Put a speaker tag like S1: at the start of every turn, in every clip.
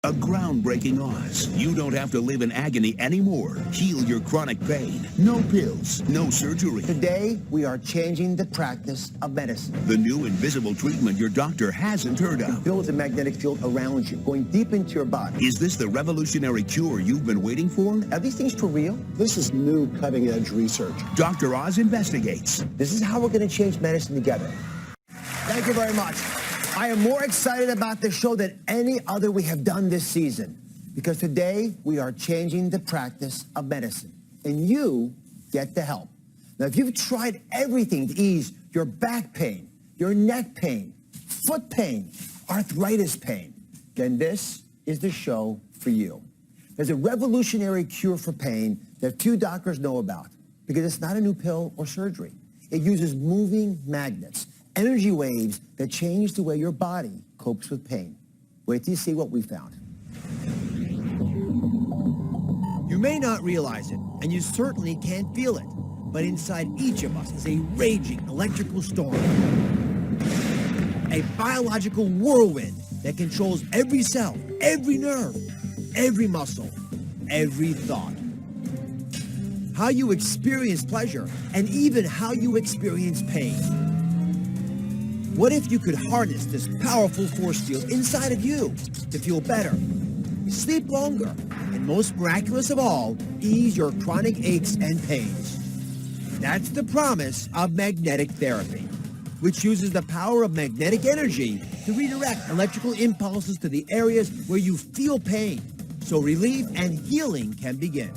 S1: A groundbreaking Oz. You don't have to live in agony anymore. Heal your chronic pain. No pills, no surgery.
S2: Today, we are changing the practice of medicine.
S1: The new invisible treatment your doctor hasn't heard of.
S2: It builds a magnetic field around you, going deep into your body.
S1: Is this the revolutionary cure you've been waiting for?
S2: Are these things for real?
S3: This is new cutting-edge research.
S1: Dr. Oz investigates.
S2: This is how we're going to change medicine together. Thank you very much. I am more excited about this show than any other we have done this season, because today we are changing the practice of medicine, and you get to help. Now, if you've tried everything to ease your back pain, your neck pain, foot pain, arthritis pain, then this is the show for you. There's a revolutionary cure for pain that few doctors know about, because it's not a new pill or surgery. It uses moving magnets, energy waves that change the way your body copes with pain. Wait till you see what we found. You may not realize it, and you certainly can't feel it, but inside each of us is a raging electrical storm. A biological whirlwind that controls every cell, every nerve, every muscle, every thought. How you experience pleasure, and even how you experience pain. What if you could harness this powerful force field inside of you to feel better, sleep longer, and most miraculous of all, ease your chronic aches and pains? That's the promise of magnetic therapy, which uses the power of magnetic energy to redirect electrical impulses to the areas where you feel pain, so relief and healing can begin.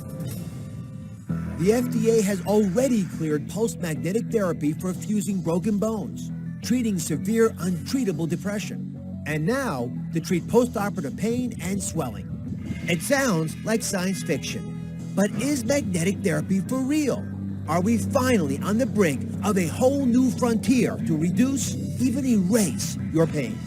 S2: The FDA has already cleared pulse magnetic therapy for fusing broken bones, treating severe, untreatable depression, and now to treat postoperative pain and swelling. It sounds like science fiction, but is magnetic therapy for real? Are we finally on the brink of a whole new frontier to reduce, even erase, your pain?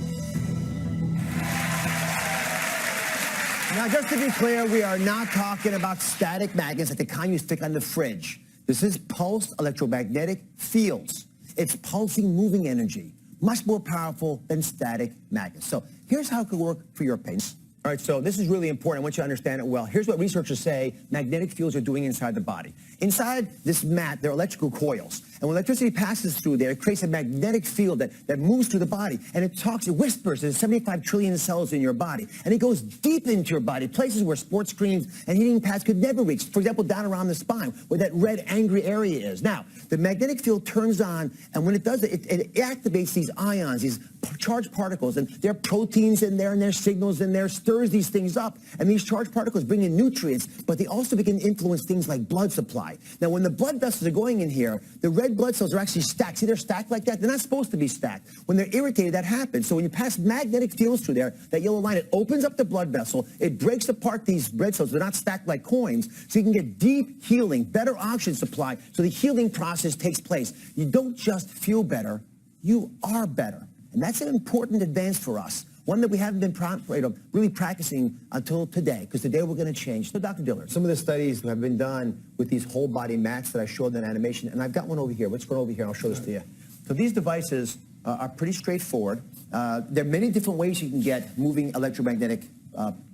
S2: Now, just to be clear, we are not talking about static magnets like the kind you stick on the fridge. This is pulsed electromagnetic fields. It's pulsing, moving energy, much more powerful than static magnets. So here's how it could work for your pain. All right, so this is really important. I want you to understand it well. Here's what researchers say magnetic fields are doing inside the body. Inside this mat, there are electrical coils. And when electricity passes through there, it creates a magnetic field that moves through the body. And it whispers. There's 75 trillion cells in your body. And it goes deep into your body, places where sports screens and heating pads could never reach. For example, down around the spine, where that red, angry area is. Now, the magnetic field turns on, and when it does it activates these ions, these charged particles. And there are proteins in there, and there's signals in there, stirs these things up. And these charged particles bring in nutrients, but they also begin to influence things like blood supply. Now, when the blood vessels are going in here, the red blood cells are actually stacked. See, they're stacked like that? They're not supposed to be stacked. When they're irritated, that happens. So when you pass magnetic fields through there, that yellow line, it opens up the blood vessel. It breaks apart these red cells. They're not stacked like coins. So you can get deep healing, better oxygen supply. So the healing process takes place. You don't just feel better. You are better. And that's an important advance for us. One that we haven't been really practicing until today, because today we're going to change. So, Dr. Dillard, some of the studies have been done with these whole body mats that I showed in animation, and I've got one over here. Let's go over here, and I'll show this to you. So these devices are pretty straightforward. There are many different ways you can get moving electromagnetic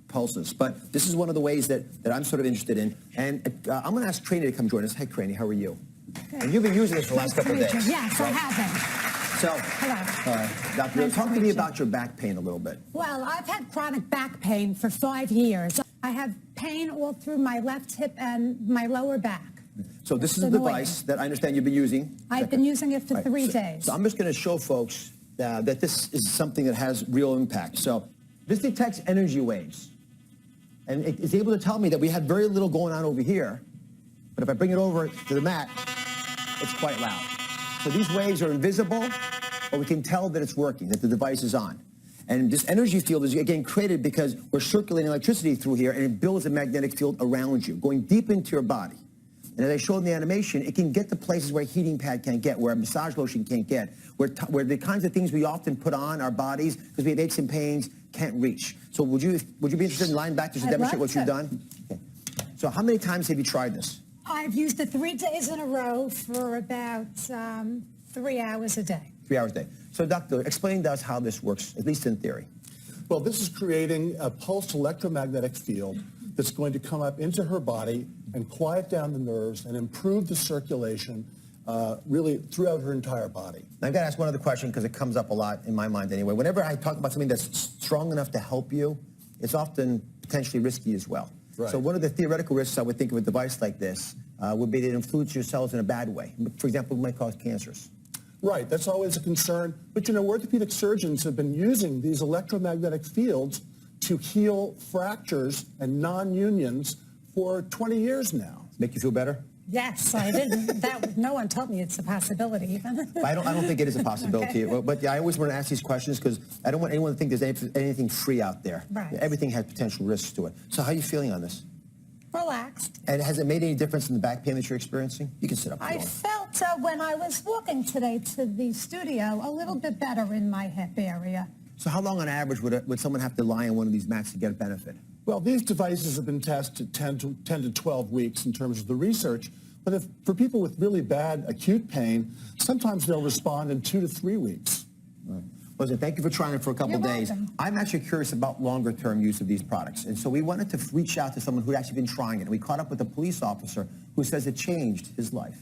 S2: pulses, but this is one of the ways that I'm sort of interested in. And I'm going to ask Craney to come join us. Hi, Craney, how are you? Good. And you've been using this for the last couple of days.
S4: Yes, right? I have been.
S2: So,
S4: hello.
S2: Doctor, talk to me about your back pain a little bit.
S4: Well, I've had chronic back pain for 5 years. I have pain all through my left hip and my lower back.
S2: So this is a device that I understand you've been using.
S4: I've been using it for 3 days.
S2: So I'm just going to show folks that this is something that has real impact. So this detects energy waves. And it's able to tell me that we had very little going on over here. But if I bring it over to the mat, it's quite loud. So these waves are invisible, but we can tell that it's working, that the device is on. And this energy field is, again, created because we're circulating electricity through here, and it builds a magnetic field around you, going deep into your body. And as I showed in the animation, it can get to places where a heating pad can't get, where a massage lotion can't get, where the kinds of things we often put on our bodies because we have aches and pains can't reach. So would you be interested in lying back just to demonstrate what you've done? Okay. So how many times have you tried this?
S4: I've used it 3 days in a row for about 3 hours a day.
S2: 3 hours a day. So, Doctor, explain to us how this works, at least in theory.
S3: Well, this is creating a pulsed electromagnetic field that's going to come up into her body and quiet down the nerves and improve the circulation really throughout her entire body.
S2: I've got to ask one other question because it comes up a lot in my mind anyway. Whenever I talk about something that's strong enough to help you, it's often potentially risky as well.
S3: Right.
S2: So one of the theoretical risks I would think of a device like this would be that it influences your cells in a bad way. For example, it might cause cancers.
S3: Right, that's always a concern. But orthopedic surgeons have been using these electromagnetic fields to heal fractures and non-unions for 20 years now.
S2: Make you feel better?
S4: Yes, I didn't. No one told me it's a possibility even.
S2: I don't think it is a possibility. Okay. But I always want to ask these questions because I don't want anyone to think there's anything free out there.
S4: Right.
S2: Everything has potential risks to it. So how are you feeling on this?
S4: Relaxed.
S2: And has it made any difference in the back pain that you're experiencing? You can sit up.
S4: I felt when I was walking today to the studio a little bit better in my hip area.
S2: So how long on average would someone have to lie on one of these mats to get a benefit?
S3: Well, these devices have been tested 10 to 12 weeks in terms of the research. But for people with really bad acute pain, sometimes they'll respond in 2 to 3 weeks.
S2: Right. Listen, thank you for trying it for a couple
S4: You're
S2: days.
S4: welcome.
S2: I'm actually curious about longer-term use of these products. And so we wanted to reach out to someone who'd actually been trying it. And we caught up with a police officer who says it changed his life.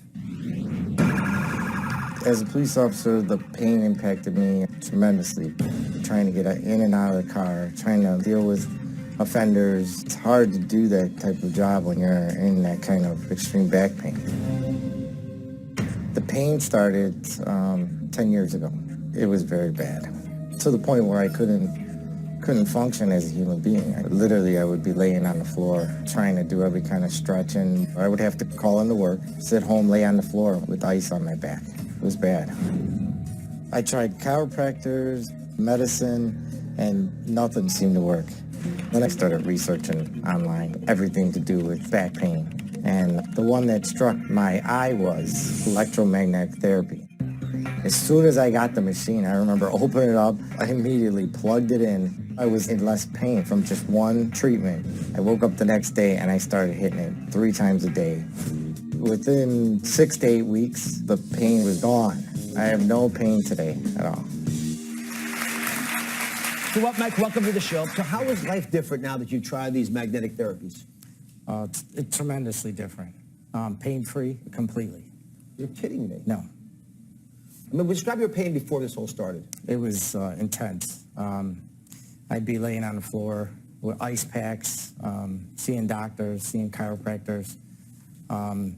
S5: As a police officer, the pain impacted me tremendously. Trying to get in and out of the car, trying to deal with offenders. It's hard to do that type of job when you're in that kind of extreme back pain. The pain started 10 years ago. It was very bad, to the point where I couldn't function as a human being. I would be laying on the floor trying to do every kind of stretching. I would have to call into work, sit home, lay on the floor with ice on my back. It was bad. I tried chiropractors, medicine, and nothing seemed to work. Then I started researching online, everything to do with back pain. And the one that struck my eye was electromagnetic therapy. As soon as I got the machine, I remember opening it up, I immediately plugged it in. I was in less pain from just one treatment. I woke up the next day and I started hitting it 3 times a day. Within 6 to 8 weeks, the pain was gone. I have no pain today at all.
S2: So what, Mike, welcome to the show. So how is life different now that you've tried these magnetic therapies?
S6: It's tremendously different. Pain-free completely.
S2: You're kidding me.
S6: No.
S2: I mean, describe your pain before this all started.
S6: It was intense. I'd be laying on the floor with ice packs, seeing doctors, seeing chiropractors. And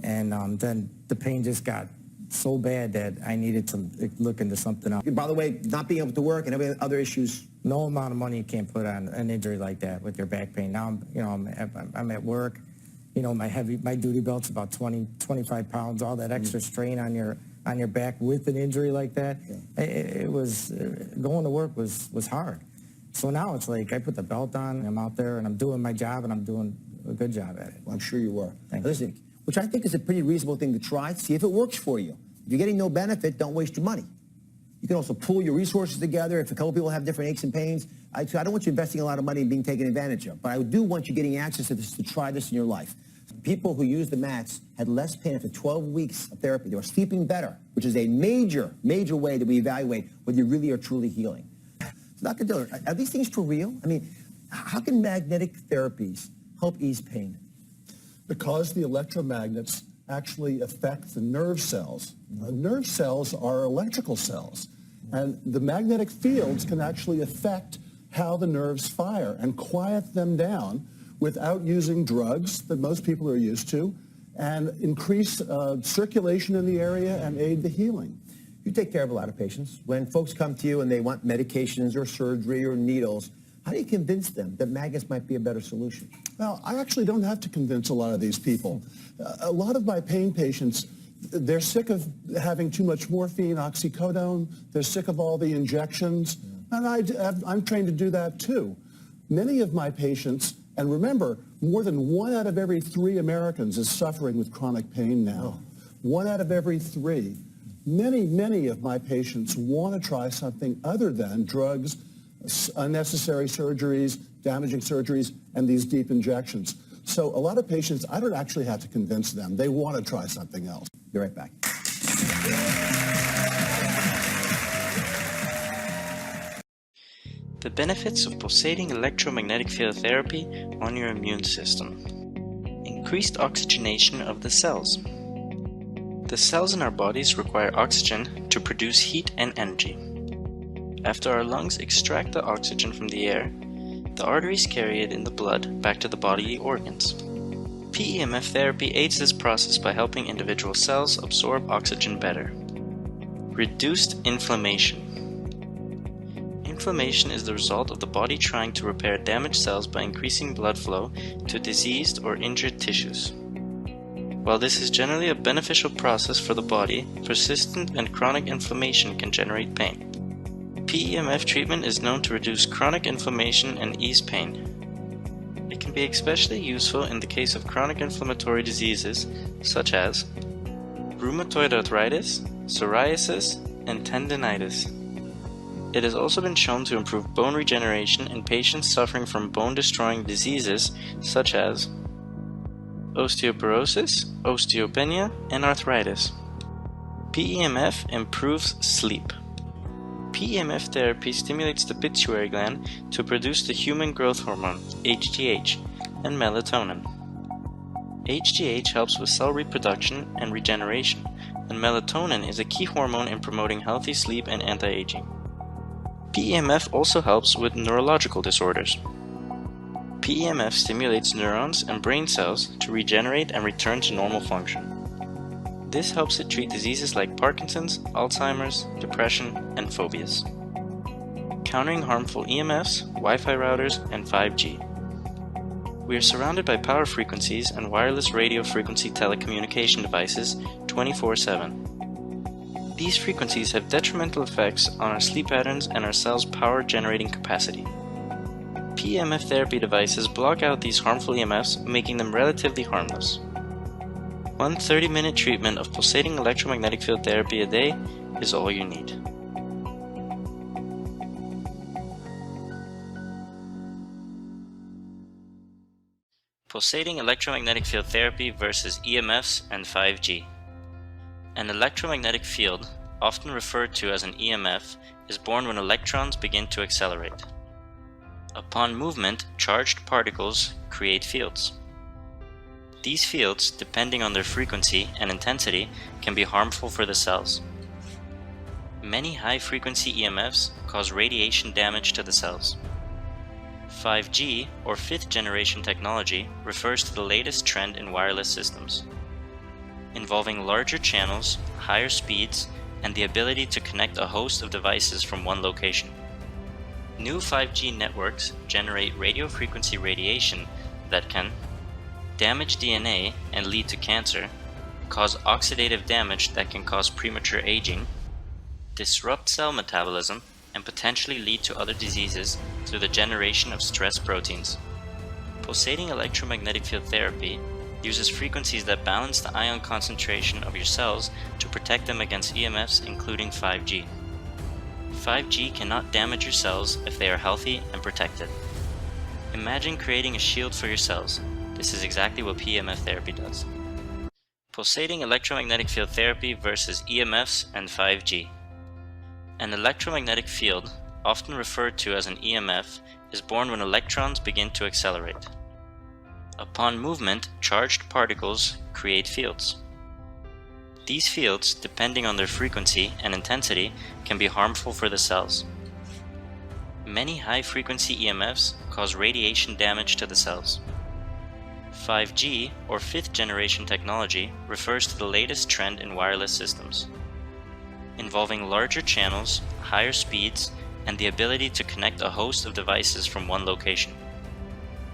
S6: then the pain just got so bad that I needed to look into something else.
S2: By the way, not being able to work and every other issues.
S6: No amount of money you can't put on an injury like that with your back pain. Now I'm at work. My duty belt's about 25 pounds. All that extra strain on your back with an injury like that, it was going to work was hard. So now it's like I put the belt on, I'm out there, and I'm doing my job, and I'm doing a good job at it.
S2: Well, I'm sure you were.
S6: Thank you.
S2: Listen, which I think is a pretty reasonable thing to try. See if it works for you. If you're getting no benefit, don't waste your money. You can also pool your resources together. If a couple people have different aches and pains, I don't want you investing a lot of money and being taken advantage of. But I do want you getting access to this to try this in your life. People who used the mats had less pain after 12 weeks of therapy. They were sleeping better, which is a major, major way that we evaluate whether you really are truly healing. So Dr. Diller, are these things for real? I mean, how can magnetic therapies help ease pain?
S3: Because the electromagnets actually affect the nerve cells. Nerve cells are electrical cells, and the magnetic fields can actually affect how the nerves fire and quiet them down without using drugs that most people are used to, and increase circulation in the area and aid the healing.
S2: You take care of a lot of patients. When folks come to you and they want medications or surgery or needles, how do you convince them that magnets might be a better solution?
S3: Well, I actually don't have to convince a lot of these people. A lot of my pain patients, they're sick of having too much morphine, oxycodone. They're sick of all the injections. And I'm trained to do that too. Many of my patients, and remember, more than 1 out of every 3 Americans is suffering with chronic pain now. 1 out of every 3. Many of my patients want to try something other than drugs, unnecessary surgeries, damaging surgeries, and these deep injections. So a lot of patients, I don't actually have to convince them. They want to try something else.
S2: Be right back.
S7: The benefits of pulsating electromagnetic field therapy on your immune system. Increased oxygenation of the cells. The cells in our bodies require oxygen to produce heat and energy. After our lungs extract the oxygen from the air, the arteries carry it in the blood back to the bodily organs. PEMF therapy aids this process by helping individual cells absorb oxygen better. Reduced inflammation. Inflammation is the result of the body trying to repair damaged cells by increasing blood flow to diseased or injured tissues. While this is generally a beneficial process for the body, persistent and chronic inflammation can generate pain. PEMF treatment is known to reduce chronic inflammation and ease pain. It can be especially useful in the case of chronic inflammatory diseases such as rheumatoid arthritis, psoriasis, and tendinitis. It has also been shown to improve bone regeneration in patients suffering from bone-destroying diseases such as osteoporosis, osteopenia, and arthritis. PEMF improves sleep. PEMF therapy stimulates the pituitary gland to produce the human growth hormone, HGH, and melatonin. HGH helps with cell reproduction and regeneration, and melatonin is a key hormone in promoting healthy sleep and anti-aging. PEMF also helps with neurological disorders. PEMF stimulates neurons and brain cells to regenerate and return to normal function. This helps it treat diseases like Parkinson's, Alzheimer's, depression, and phobias. Countering harmful EMFs, Wi-Fi routers, and 5G. We are surrounded by power frequencies and wireless radio frequency telecommunication devices 24/7. These frequencies have detrimental effects on our sleep patterns and our cells' power generating capacity. PEMF therapy devices block out these harmful EMFs, making them relatively harmless. One 30-minute treatment of pulsating electromagnetic field therapy a day is all you need. Pulsating electromagnetic field therapy versus EMFs and 5G. An electromagnetic field, often referred to as an EMF, is born when electrons begin to accelerate. Upon movement, charged particles create fields. These fields, depending on their frequency and intensity, can be harmful for the cells. Many high-frequency EMFs cause radiation damage to the cells. 5G, or fifth-generation technology, refers to the latest trend in wireless systems, involving larger channels, higher speeds, and the ability to connect a host of devices from one location. New 5G networks generate radio frequency radiation that can damage DNA and lead to cancer, cause oxidative damage that can cause premature aging, disrupt cell metabolism, and potentially lead to other diseases through the generation of stress proteins. Pulsating electromagnetic field therapy uses frequencies that balance the ion concentration of your cells to protect them against EMFs, including 5G. 5G cannot damage your cells if they are healthy and protected. Imagine creating a shield for your cells. This is exactly what PEMF therapy does. Pulsating electromagnetic field therapy versus EMFs and 5G. An electromagnetic field, often referred to as an EMF, is born when electrons begin to accelerate. Upon movement, charged particles create fields. These fields, depending on their frequency and intensity, can be harmful for the cells. Many high-frequency EMFs cause radiation damage to the cells. 5G, or fifth-generation technology, refers to the latest trend in wireless systems, involving larger channels, higher speeds, and the ability to connect a host of devices from one location.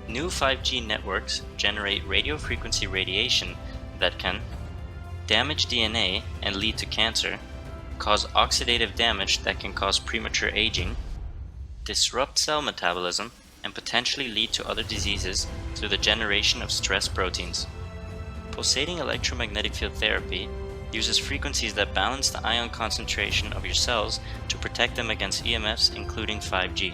S7: New 5G networks generate radio frequency radiation that can damage DNA and lead to cancer, cause oxidative damage that can cause premature aging, disrupt cell metabolism, and potentially lead to other diseases through the generation of stress proteins. Pulsating electromagnetic field therapy uses frequencies that balance the ion concentration of your cells to protect them against EMFs, including 5G.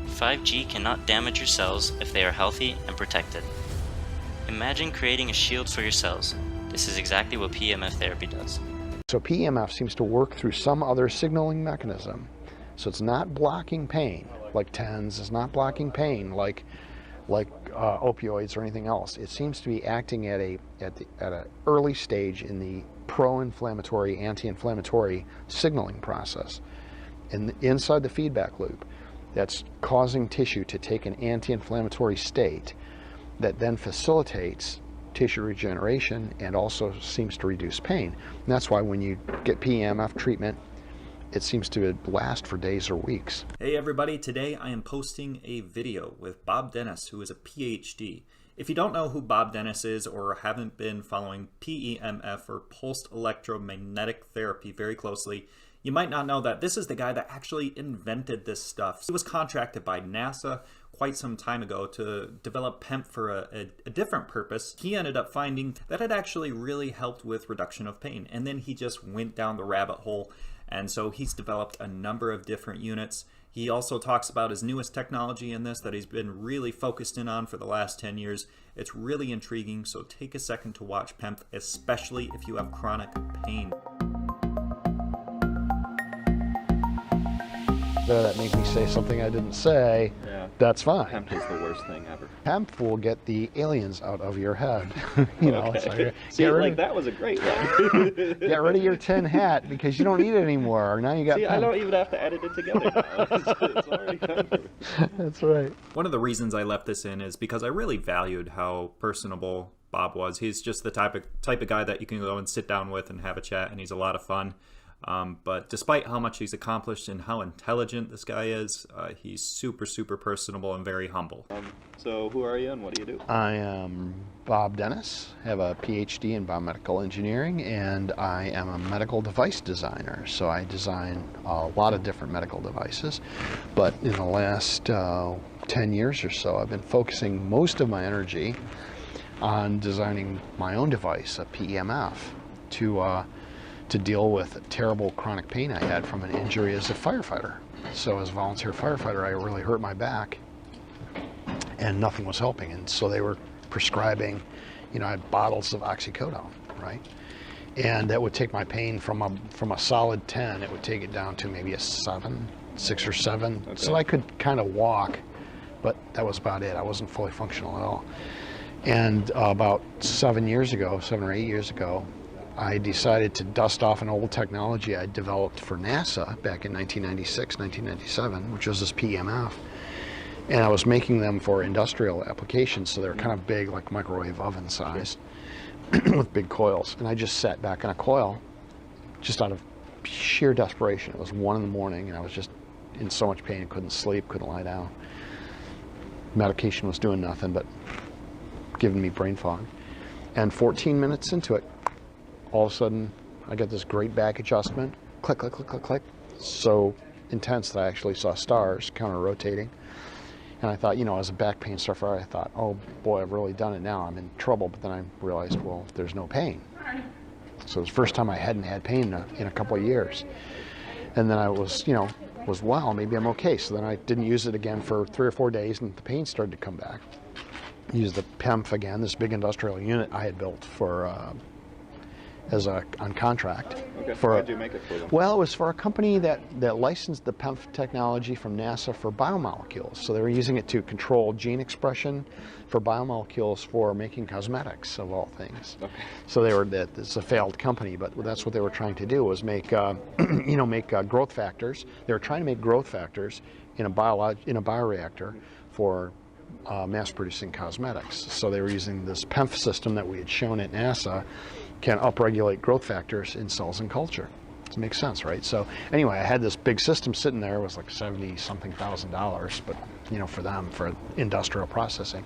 S7: 5G cannot damage your cells if they are healthy and protected. Imagine creating a shield for your cells. This is exactly what PEMF therapy does.
S8: So PEMF seems to work through some other signaling mechanism So it's not blocking pain like TENS. It's not blocking pain like opioids or anything else. It seems to be acting at an early stage in the pro-inflammatory, anti-inflammatory signaling process, inside the feedback loop, that's causing tissue to take an anti-inflammatory state that then facilitates tissue regeneration and also seems to reduce pain. And that's why when you get PEMF treatment, it seems to last for days or weeks.
S9: Hey everybody, today I am posting a video with Bob Dennis, who is a PhD. If you don't know who Bob Dennis is or haven't been following PEMF or pulsed electromagnetic therapy very closely, you might not know that this is the guy that actually invented this stuff. He was contracted by NASA quite some time ago to develop PEMF for a different purpose. He ended up finding that it actually really helped with reduction of pain, and then he just went down the rabbit hole. And so he's developed a number of different units. He also talks about his newest technology in this that he's been really focused in on for the last 10 years. It's really intriguing, so take a second to watch PEMF, especially if you have chronic pain.
S8: That make me say something I didn't say, that's fine.
S10: PEMF is the worst thing ever.
S8: PEMF will get the aliens out of your head.
S10: Okay. See, that was a great one.
S8: Get rid of your tin hat because you don't need it anymore. Now you got
S10: See,
S8: PEMF.
S10: I don't even have to edit it together now. It's already done.
S8: That's right.
S9: One of the reasons I left this in is because I really valued how personable Bob was. He's just the type of guy that you can go and sit down with and have a chat, and he's a lot of fun. But despite how much he's accomplished and how intelligent this guy is, he's super, super personable and very humble.
S10: So who are you and what do you do?
S8: I am Bob Dennis, have a PhD in biomedical engineering, and I am a medical device designer. So I design a lot of different medical devices. But in the last 10 years or so, I've been focusing most of my energy on designing my own device, a PEMF, to deal with terrible chronic pain I had from an injury as a firefighter. So as a volunteer firefighter, I really hurt my back and nothing was helping. And so they were prescribing, I had bottles of oxycodone, right? And that would take my pain from a solid 10, it would take it down to maybe a 6 or 7. Okay. So I could kind of walk, but that was about it. I wasn't fully functional at all. And about 7 or 8 years ago, I decided to dust off an old technology I developed for NASA back in 1996, 1997, which was this PEMF. And I was making them for industrial applications, so they were kind of big, like microwave oven size, with big coils. And I just sat back on a coil, just out of sheer desperation. It was 1 in the morning, and I was just in so much pain, couldn't sleep, couldn't lie down. Medication was doing nothing but giving me brain fog. And 14 minutes into it, all of a sudden, I got this great back adjustment. Click, click, click, click, click. So intense that I actually saw stars counter-rotating. And I thought, as a back pain sufferer, I thought, oh boy, I've really done it now. I'm in trouble. But then I realized, well, there's no pain. So it was the first time I hadn't had pain in a couple of years. And then I was, well, maybe I'm okay. So then I didn't use it again for 3 or 4 days, and the pain started to come back. Used the PEMF again, this big industrial unit I had built for on contract.
S10: Okay.
S8: Why'd
S10: you make it for them?
S8: Well, it was for a company that licensed the PEMF technology from NASA for biomolecules. So they were using it to control gene expression for biomolecules for making cosmetics, of all things.
S10: Okay.
S8: So it's a failed company, but that's what they were trying to do, was make growth factors. They were trying to make growth factors in a bioreactor for mass-producing cosmetics. So they were using this PEMF system that we had shown at NASA can upregulate growth factors in cells and culture. It makes sense, right? So anyway, I had this big system sitting there. It was like $70-something thousand, but for them, for industrial processing.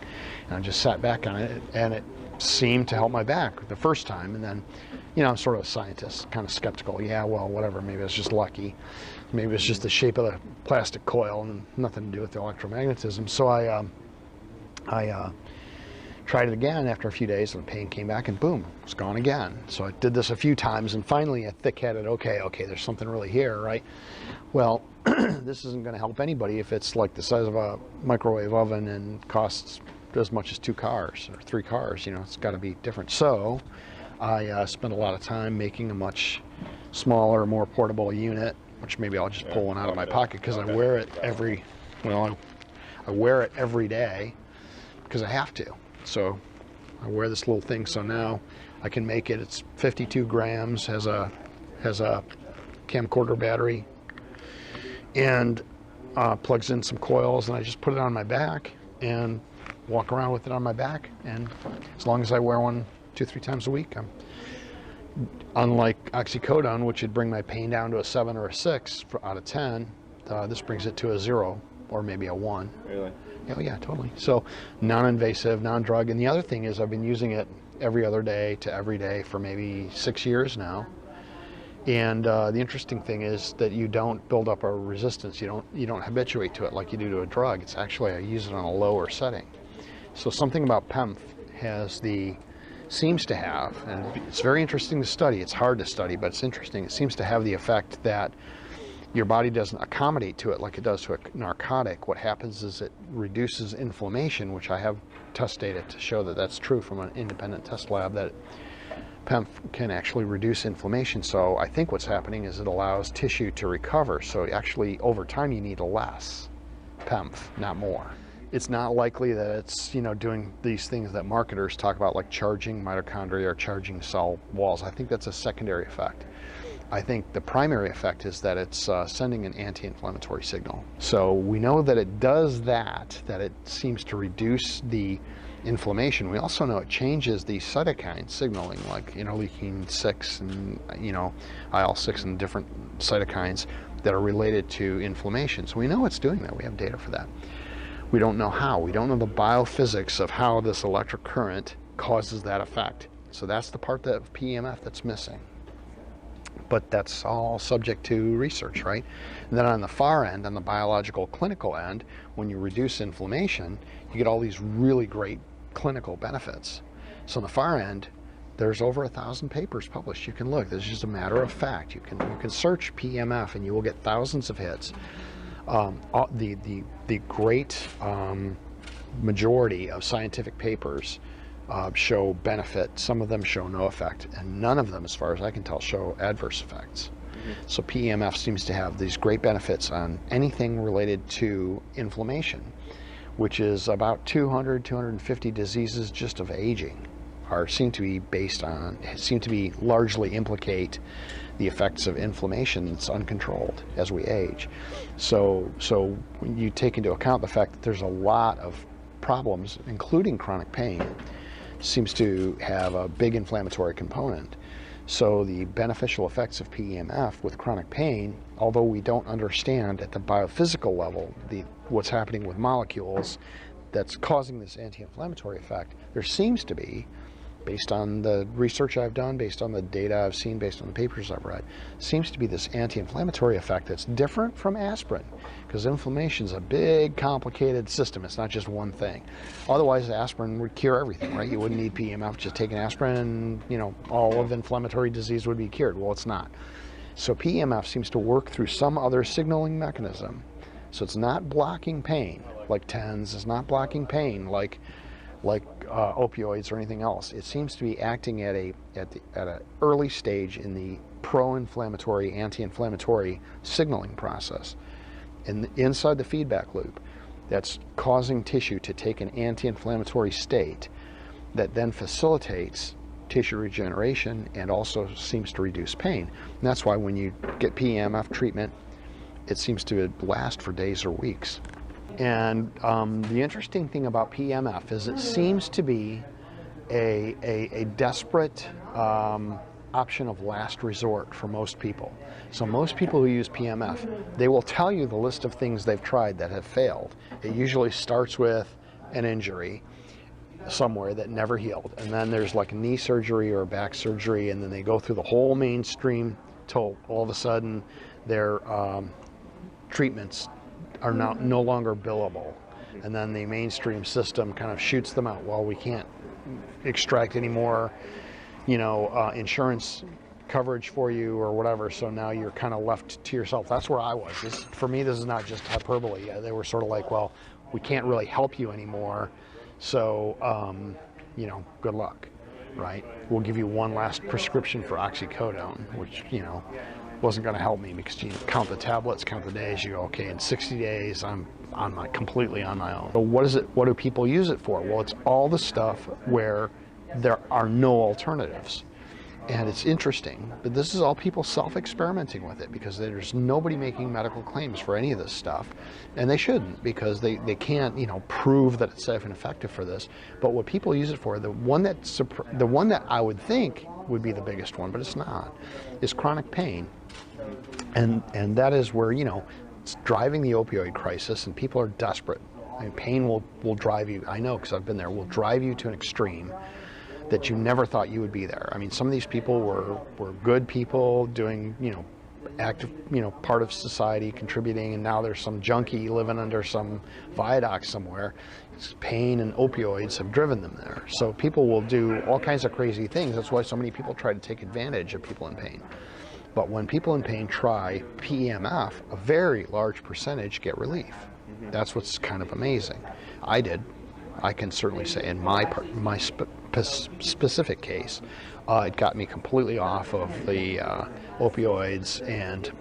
S8: And I just sat back on it, and it seemed to help my back the first time. And then, I'm sort of a scientist, kind of skeptical. Yeah, well, whatever, maybe it's just lucky. Maybe it's just the shape of the plastic coil and nothing to do with the electromagnetism. So I tried it again after a few days, and the pain came back, and boom, it's gone again. So I did this a few times, and finally I thick-headed, okay, there's something really here, right? Well, this isn't going to help anybody if it's like the size of a microwave oven and costs as much as 2 cars or 3 cars. It's got to be different. So I spent a lot of time making a much smaller, more portable unit, which maybe I'll just pull one out of my pocket because I wear it every, well, I wear it every day because I have to. So I wear this little thing, so now I can make it. It's 52 grams, has a camcorder battery, and plugs in some coils, and I just put it on my back and walk around with it on my back. And as long as I wear one 2-3 times a week, unlike oxycodone, which would bring my pain down to a 7 or a 6 out of 10, this brings it to a 0 or maybe a 1.
S10: Really?
S8: Oh yeah, totally. So non-invasive, non-drug. And the other thing is I've been using it every other day to every day for maybe 6 years now. And the interesting thing is that you don't build up a resistance. You don't habituate to it like you do to a drug. It's actually, I use it on a lower setting. So something about PEMF seems to have, and it's very interesting to study. It's hard to study, but it's interesting. It seems to have the effect that your body doesn't accommodate to it like it does to a narcotic. What happens is it reduces inflammation, which I have test data to show that that's true from an independent test lab, that PEMF can actually reduce inflammation. So I think what's happening is it allows tissue to recover. So actually, over time, you need less PEMF, not more. It's not likely that it's, doing these things that marketers talk about, like charging mitochondria or charging cell walls. I think that's a secondary effect. I think the primary effect is that it's sending an anti-inflammatory signal. So we know that it does that it seems to reduce the inflammation. We also know it changes the cytokine signaling, like interleukin 6 and IL-6 and different cytokines that are related to inflammation. So we know it's doing that. We have data for that. We don't know how. We don't know the biophysics of how this electric current causes that effect. So that's the part of PEMF that's missing. But that's all subject to research, right? And then on the far end, on the biological clinical end, when you reduce inflammation, you get all these really great clinical benefits. So on the far end, there's over 1,000 papers published. You can look. This is just a matter of fact. You can search PEMF and you will get thousands of hits. The great majority of scientific papers show benefit. Some of them show no effect, and none of them, as far as I can tell, show adverse effects. So PEMF seems to have these great benefits on anything related to inflammation, which is about 250 diseases just of aging seem to be largely implicate the effects of inflammation that's uncontrolled as we age. So when you take into account the fact that there's a lot of problems, including chronic pain, seems to have a big inflammatory component. So the beneficial effects of PEMF with chronic pain, although we don't understand at the biophysical level what's happening with molecules that's causing this anti-inflammatory effect, there seems to be, based on the research I've done, based on the data I've seen, based on the papers I've read, seems to be this anti-inflammatory effect that's different from aspirin, because inflammation is a big, complicated system. It's not just one thing. Otherwise, aspirin would cure everything, right? You wouldn't need PEMF, just take an aspirin and, all of inflammatory disease would be cured. Well, it's not. So PEMF seems to work through some other signaling mechanism. So it's not blocking pain like TENS, it's not blocking pain like opioids or anything else. It seems to be acting at an early stage in the pro-inflammatory, anti-inflammatory signaling process, and inside the feedback loop, that's causing tissue to take an anti-inflammatory state that then facilitates tissue regeneration and also seems to reduce pain. And that's why when you get PEMF treatment, it seems to last for days or weeks. And the interesting thing about PEMF is it seems to be a desperate option of last resort for most people. So most people who use PEMF, they will tell you the list of things they've tried that have failed. It usually starts with an injury somewhere that never healed. And then there's like a knee surgery or a back surgery, and then they go through the whole mainstream till all of a sudden their treatments are no longer billable, and then the mainstream system kind of shoots them out. Well, we can't extract any more, insurance coverage for you or whatever, so now you're kind of left to yourself. That's where I was. For me, this is not just hyperbole. They were sort of like, well, we can't really help you anymore, so good luck, right? We'll give you one last prescription for oxycodone, which wasn't going to help me, because you count the tablets, count the days, you go, okay, in 60 days I'm completely on my own. So what do people use it for? Well, it's all the stuff where there are no alternatives. And it's interesting, but this is all people self-experimenting with it, because there's nobody making medical claims for any of this stuff, and they shouldn't, because they can't, you know, prove that it's safe and effective for this. But what people use it for, the one that I would think would be the biggest one, but it's not, is chronic pain, and that is where, you know, it's driving the opioid crisis, and people are desperate. I mean, pain will drive you, I know because I've been there, will drive you to an extreme that you never thought you would be there. I mean, some of these people were good people doing, you know, active, you know, part of society, contributing, and now there's some junkie living under some viaduct somewhere. It's pain and opioids have driven them there. So people will do all kinds of crazy things. That's why so many people try to take advantage of people in pain. But when people in pain try PEMF, a very large percentage get relief. That's what's kind of amazing. I did. I can certainly say in my specific case, it got me completely off of the opioids and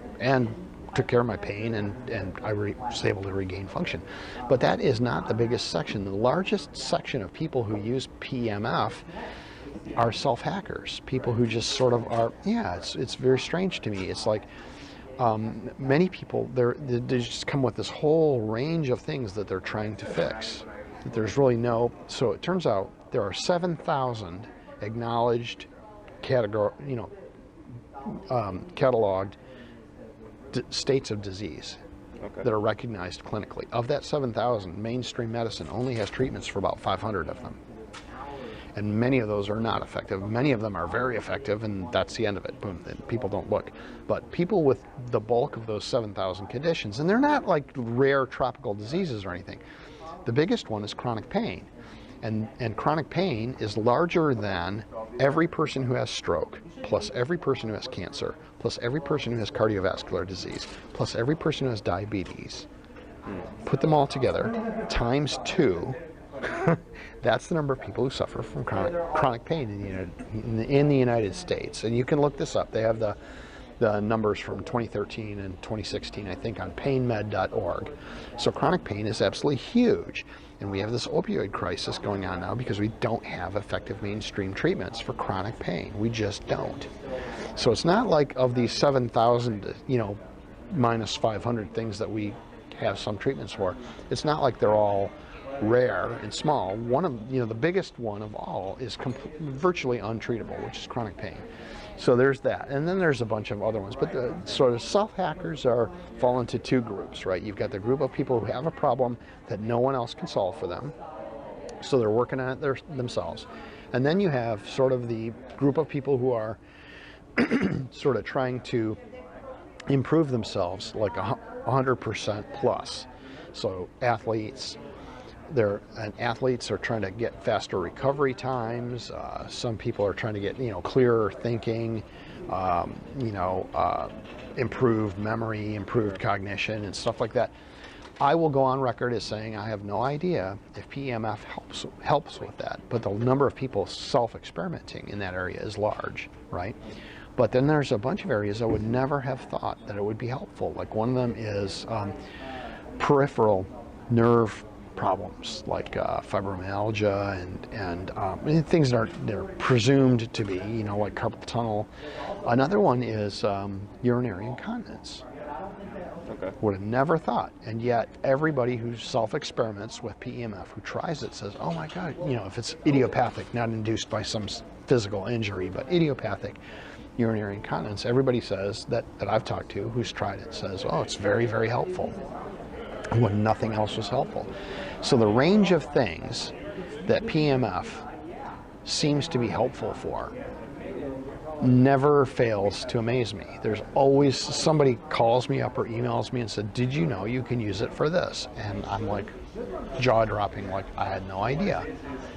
S8: took care of my pain, and I was able to regain function. But that is not the biggest section. The largest section of people who use PEMF are self-hackers, people who just sort of are, yeah, it's very strange to me. It's like many people, they just come with this whole range of things that they're trying to fix. There's really no, so it turns out there are 7,000 acknowledged cataloged states of disease that are recognized clinically. Of that 7,000, mainstream medicine only has treatments for about 500 of them. And many of those are not effective. Many of them are very effective, and that's the end of it. Boom, people don't look. But people with the bulk of those 7,000 conditions, and they're not like rare tropical diseases or anything. The biggest one is chronic pain. And chronic pain is larger than every person who has stroke, plus every person who has cancer, plus every person who has cardiovascular disease, plus every person who has diabetes. Put them all together, times 2, that's the number of people who suffer from chronic pain in the United States. And you can look this up. They have the numbers from 2013 and 2016, I think, on painmed.org. So chronic pain is absolutely huge. And we have this opioid crisis going on now because we don't have effective mainstream treatments for chronic pain. We just don't. So it's not like of these 7,000, you know, minus 500 things that we have some treatments for, it's not like they're all rare and small. One of, you know, the biggest one of all is virtually untreatable, which is chronic pain. So there's that, and then there's a bunch of other ones. But the sort of self-hackers fall into 2 groups, right? You've got the group of people who have a problem that no one else can solve for them, so they're working on it themselves. And then you have sort of the group of people who are sort of trying to improve themselves, like 100% plus. So athletes. Athletes are trying to get faster recovery times. Some people are trying to get, you know, clearer thinking, improved memory, improved cognition, and stuff like that. I will go on record as saying I have no idea if PEMF helps with that, but the number of people self-experimenting in that area is large, right? But then there's a bunch of areas I would never have thought that it would be helpful. Like one of them is peripheral nerve problems, like fibromyalgia and things that are presumed to be, you know, like carpal tunnel. Another one is urinary incontinence. Okay. Would have never thought, and yet everybody who self-experiments with PEMF, who tries it, says, "Oh my God!" You know, if it's idiopathic, not induced by some physical injury, but idiopathic urinary incontinence, everybody says that I've talked to who's tried it says, "Oh, it's very, very helpful," when nothing else was helpful. So the range of things that PEMF seems to be helpful for never fails to amaze me. There's always somebody calls me up or emails me and said, "Did you know you can use it for this?" And I'm like, jaw-dropping, like I had no idea,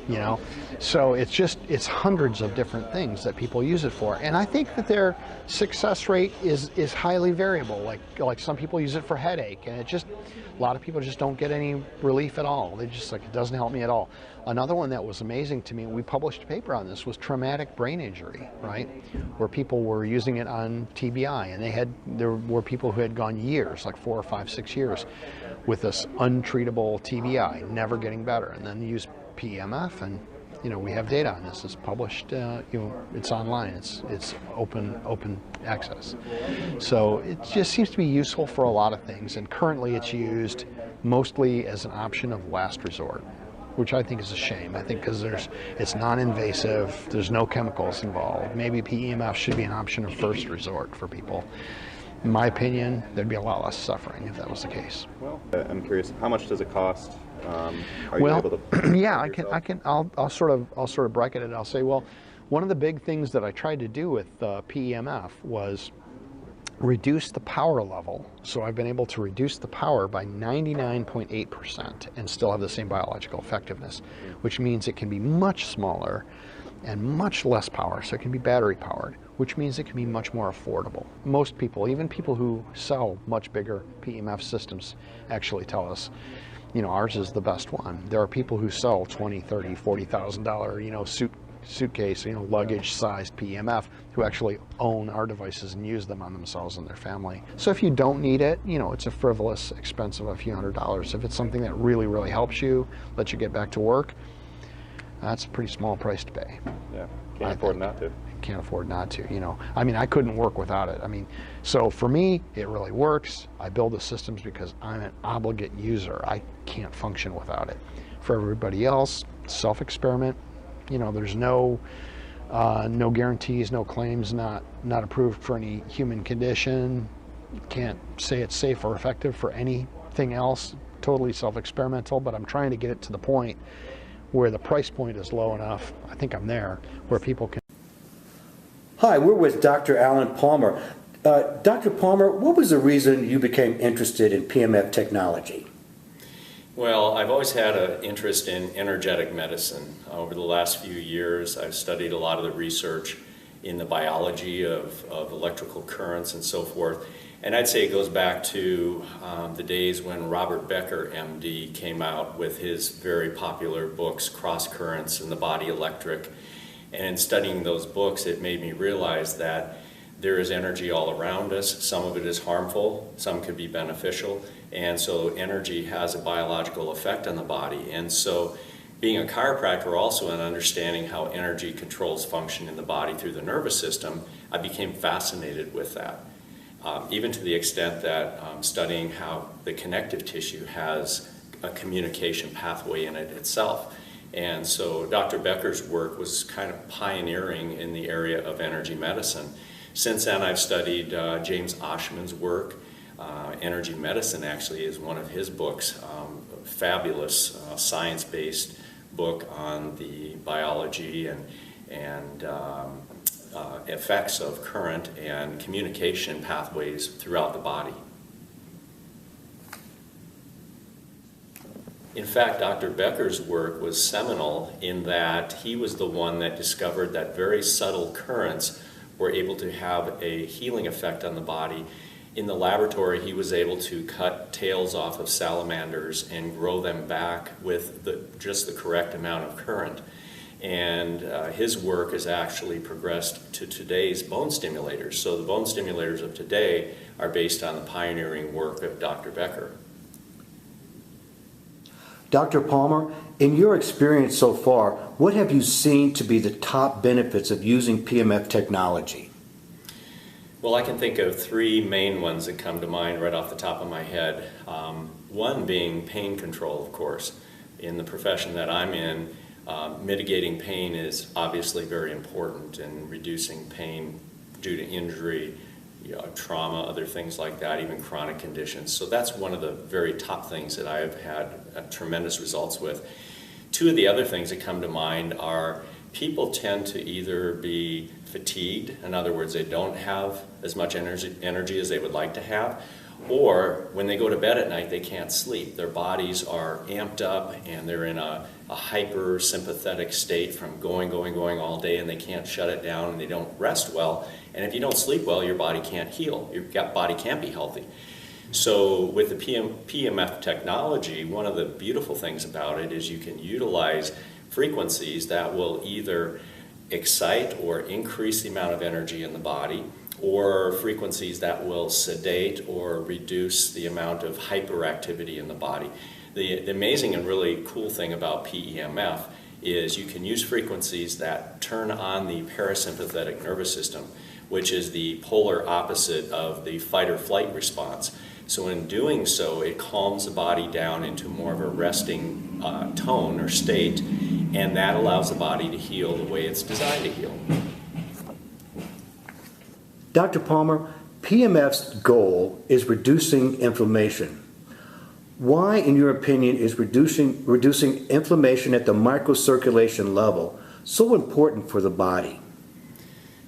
S8: you know. So it's hundreds of different things that people use it for, and I think that their success rate is highly variable. Like some people use it for headache, and a lot of people just don't get any relief at all. They just, like, it doesn't help me at all. Another one that was amazing to me, we published a paper on this, was traumatic brain injury, right? Where people were using it on TBI, and there were people who had gone years, like 4 or 5, 6 years, with this untreatable TBI, never getting better, and then they use PEMF, and you know, we have data on this. It's published, you know, it's online, it's open access. So it just seems to be useful for a lot of things, and currently it's used mostly as an option of last resort, which I think is a shame. I think because it's non-invasive, there's no chemicals involved. Maybe PEMF should be an option of first resort for people. In my opinion, there'd be a lot less suffering if that was the case.
S10: Well, I'm curious, how much does it cost? Are
S8: you
S10: able to
S8: yeah, I'll sort of bracket it. I'll say, well, one of the big things that I tried to do with PEMF was reduce the power level. So I've been able to reduce the power by 99.8% and still have the same biological effectiveness, which means it can be much smaller and much less power. So it can be battery powered, which means it can be much more affordable. Most people, even people who sell much bigger PEMF systems, actually tell us, you know, ours is the best one. There are people who sell $20,000, $30,000, $40,000, you know, suitcase, you know, luggage-sized PEMF, who actually own our devices and use them on themselves and their family. So if you don't need it, you know, it's a frivolous expense of a few $100s. If it's something that really, really helps you, lets you get back to work, that's a pretty small price to pay.
S10: Yeah, can't afford not to.
S8: Can't afford not to, you know. I mean, I couldn't work without it. I mean, so for me, it really works. I build the systems because I'm an obligate user. I can't function without it. For everybody else, self-experiment. You know, there's no guarantees, no claims, not approved for any human condition. Can't say it's safe or effective for anything else. Totally self-experimental, but I'm trying to get it to the point where the price point is low enough, I think I'm there, where people can.
S11: Hi, we're with Dr. Alan Palmer. Dr. Palmer, what was the reason you became interested in PEMF technology?
S12: Well, I've always had an interest in energetic medicine. Over the last few years, I've studied a lot of the research in the biology of electrical currents and so forth. And I'd say it goes back to the days when Robert Becker, MD, came out with his very popular books, Cross Currents and the Body Electric. And in studying those books, it made me realize that there is energy all around us. Some of it is harmful, some could be beneficial. And so energy has a biological effect on the body. And so being a chiropractor also and understanding how energy controls function in the body through the nervous system, I became fascinated with that. Even to the extent that studying how the connective tissue has a communication pathway in it itself. And so Dr. Becker's work was kind of pioneering in the area of energy medicine. Since then, I've studied James Oshman's work. Energy Medicine actually is one of his books, fabulous science-based book on the biology and effects of current and communication pathways throughout the body. In fact, Dr. Becker's work was seminal in that he was the one that discovered that very subtle currents were able to have a healing effect on the body. In the laboratory, he was able to cut tails off of salamanders and grow them back with just the correct amount of current. And his work has actually progressed to today's bone stimulators. So the bone stimulators of today are based on the pioneering work of Dr. Becker.
S11: Dr. Palmer, in your experience so far, what have you seen to be the top benefits of using PEMF technology?
S12: Well, I can think of three main ones that come to mind right off the top of my head. One being pain control, of course. In the profession that I'm in, mitigating pain is obviously very important, and reducing pain due to injury, trauma, other things like that, even chronic conditions. So that's one of the very top things that I have had tremendous results with. Two of the other things that come to mind are people tend to either be fatigued, in other words, they don't have as much energy as they would like to have, Or when they go to bed at night, they can't sleep. Their bodies are amped up and they're in a hyper-sympathetic state from going all day, and they can't shut it down and they don't rest well. And if you don't sleep well, your body can't heal. Your body can't be healthy. So with the PEMF technology, one of the beautiful things about it is you can utilize frequencies that will either excite or increase the amount of energy in the body, or frequencies that will sedate or reduce the amount of hyperactivity in the body. The amazing and really cool thing about PEMF is you can use frequencies that turn on the parasympathetic nervous system, which is the polar opposite of the fight or flight response. So in doing so, it calms the body down into more of a resting tone or state, and that allows the body to heal the way it's designed to heal.
S11: Dr. Palmer, PEMF's goal is reducing inflammation. Why, in your opinion, is reducing inflammation at the microcirculation level so important for the body?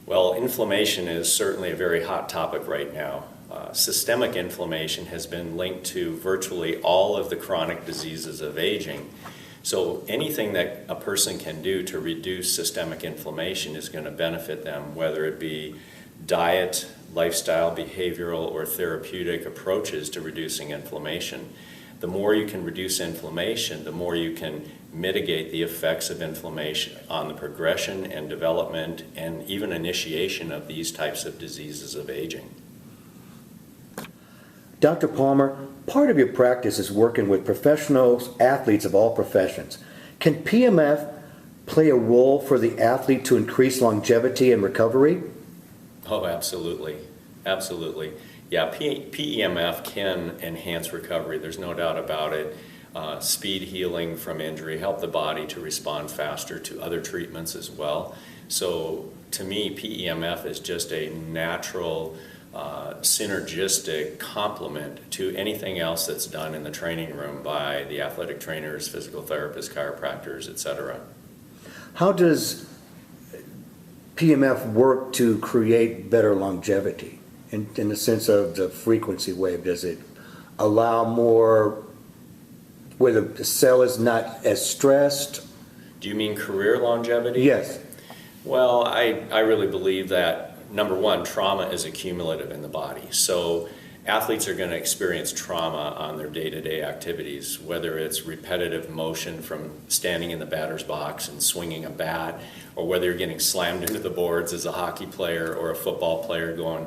S12: Well, inflammation is certainly a very hot topic right now. Systemic inflammation has been linked to virtually all of the chronic diseases of aging. So anything that a person can do to reduce systemic inflammation is going to benefit them, whether it be diet, lifestyle, behavioral, or therapeutic approaches to reducing inflammation. The more you can reduce inflammation, the more you can mitigate the effects of inflammation on the progression and development and even initiation of these types of diseases of aging.
S11: Dr. Palmer, part of your practice is working with professionals, athletes of all professions. Can PEMF play a role for the athlete to increase longevity and recovery?
S12: Oh, absolutely. Absolutely. Yeah, PEMF can enhance recovery. There's no doubt about it. Speed healing from injury, help the body to respond faster to other treatments as well. So to me, PEMF is just a natural synergistic complement to anything else that's done in the training room by the athletic trainers, physical therapists, chiropractors, etc.
S11: How does PEMF work to create better longevity in the sense of the frequency wave? Does it allow more where the cell is not as stressed?
S12: Do you mean career longevity?
S11: Yes.
S12: Well, I really believe that number one, trauma is accumulative in the body. So athletes are going to experience trauma on their day-to-day activities, whether it's repetitive motion from standing in the batter's box and swinging a bat, or whether you're getting slammed into the boards as a hockey player or a football player going,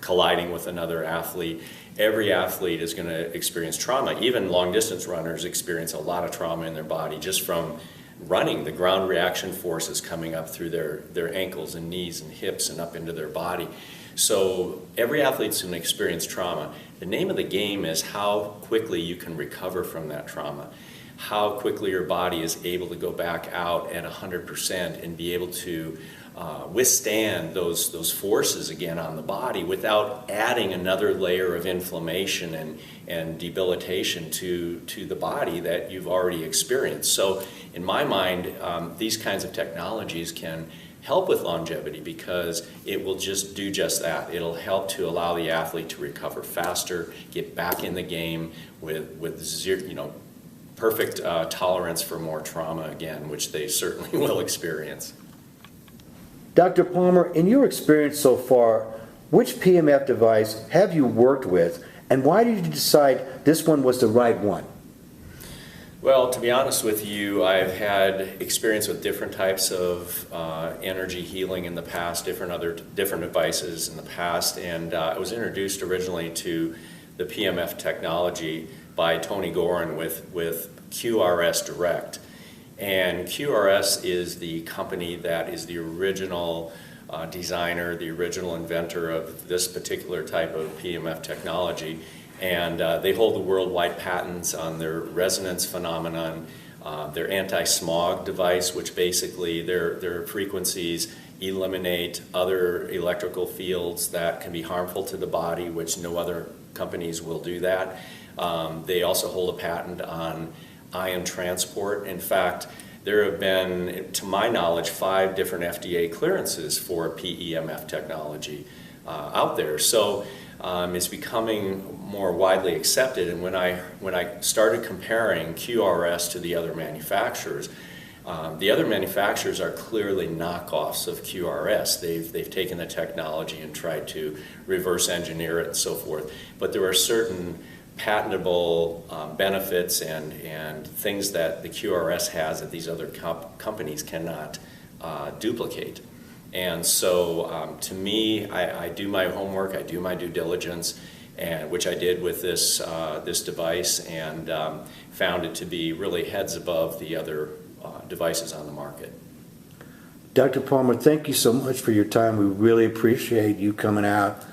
S12: colliding with another athlete. Every athlete is going to experience trauma. Even long-distance runners experience a lot of trauma in their body just from running. The ground reaction forces coming up through their ankles and knees and hips and up into their body. So every athlete's going to experience trauma. The name of the game is how quickly you can recover from that trauma, how quickly your body is able to go back out at 100% and be able to withstand those forces again on the body without adding another layer of inflammation and debilitation to the body that you've already experienced. So in my mind, these kinds of technologies can help with longevity because it will just do just that. It'll help to allow the athlete to recover faster, get back in the game with zero, perfect tolerance for more trauma again, which they certainly will experience.
S11: Dr. Palmer, in your experience so far, which PEMF device have you worked with, and why did you decide this one was the right one?
S12: Well, to be honest with you, I've had experience with different types of energy healing in the past, different devices in the past, and I was introduced originally to the PEMF technology by Tony Gorin with QRS Direct. And QRS is the company that is the original designer, the original inventor of this particular type of PEMF technology. And they hold the worldwide patents on their resonance phenomenon, their anti-smog device, which basically their frequencies eliminate other electrical fields that can be harmful to the body, which no other companies will do that. They also hold a patent on ion transport. In fact, there have been, to my knowledge, 5 different FDA clearances for PEMF technology out there. So is becoming more widely accepted. And when I started comparing QRS to the other manufacturers are clearly knockoffs of QRS. They've taken the technology and tried to reverse engineer it and so forth. But there are certain patentable benefits and things that the QRS has that these other companies cannot duplicate. And so to me, I do my homework, I do my due diligence, and which I did with this device, and found it to be really heads above the other devices on the market.
S11: Dr. Palmer, thank you so much for your time. We really appreciate you coming out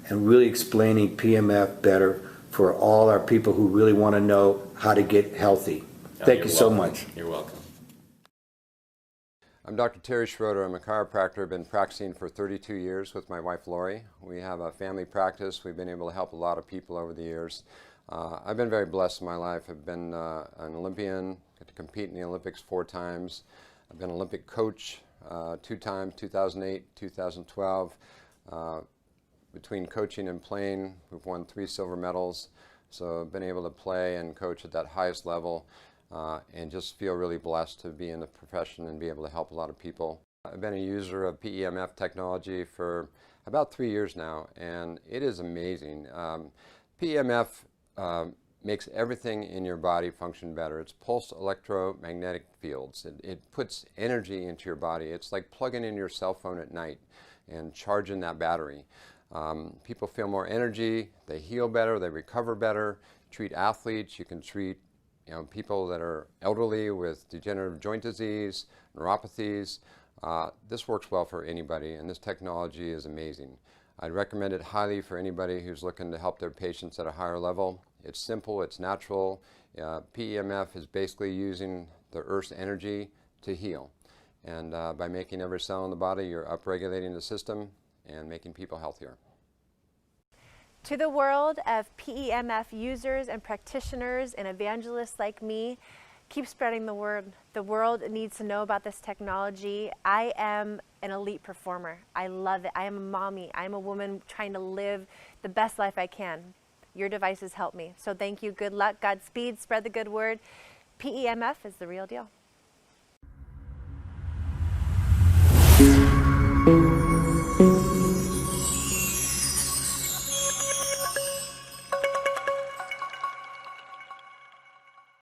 S11: and really explaining PEMF better for all our people who really want to know how to get healthy. Thank you so much.
S12: You're welcome.
S13: I'm Dr. Terry Schroeder. I'm a chiropractor. I've been practicing for 32 years with my wife, Lori. We have a family practice. We've been able to help a lot of people over the years. I've been very blessed in my life. I've been an Olympian, got to compete in the Olympics 4 times. I've been an Olympic coach 2 times, 2008, 2012. Between coaching and playing, we've won 3 silver medals. So I've been able to play and coach at that highest level. And just feel really blessed to be in the profession and be able to help a lot of people. I've been a user of PEMF technology for about 3 years now, and it is amazing. PEMF makes everything in your body function better. It's pulsed electromagnetic fields. It puts energy into your body. It's like plugging in your cell phone at night and charging that battery. People feel more energy, they heal better, they recover better. Treat athletes, you can treat people that are elderly with degenerative joint disease, neuropathies. This works well for anybody, and this technology is amazing. I'd recommend it highly for anybody who's looking to help their patients at a higher level. It's simple, it's natural. PEMF is basically using the Earth's energy to heal. And by making every cell in the body, you're upregulating the system and making people healthier.
S14: To the world of PEMF users and practitioners and evangelists like me, keep spreading the word. The world needs to know about this technology. I am an elite performer. I love it. I am a mommy. I'm a woman trying to live the best life I can. Your devices help me. So thank you. Good luck. Godspeed. Spread the good word. PEMF is the real deal.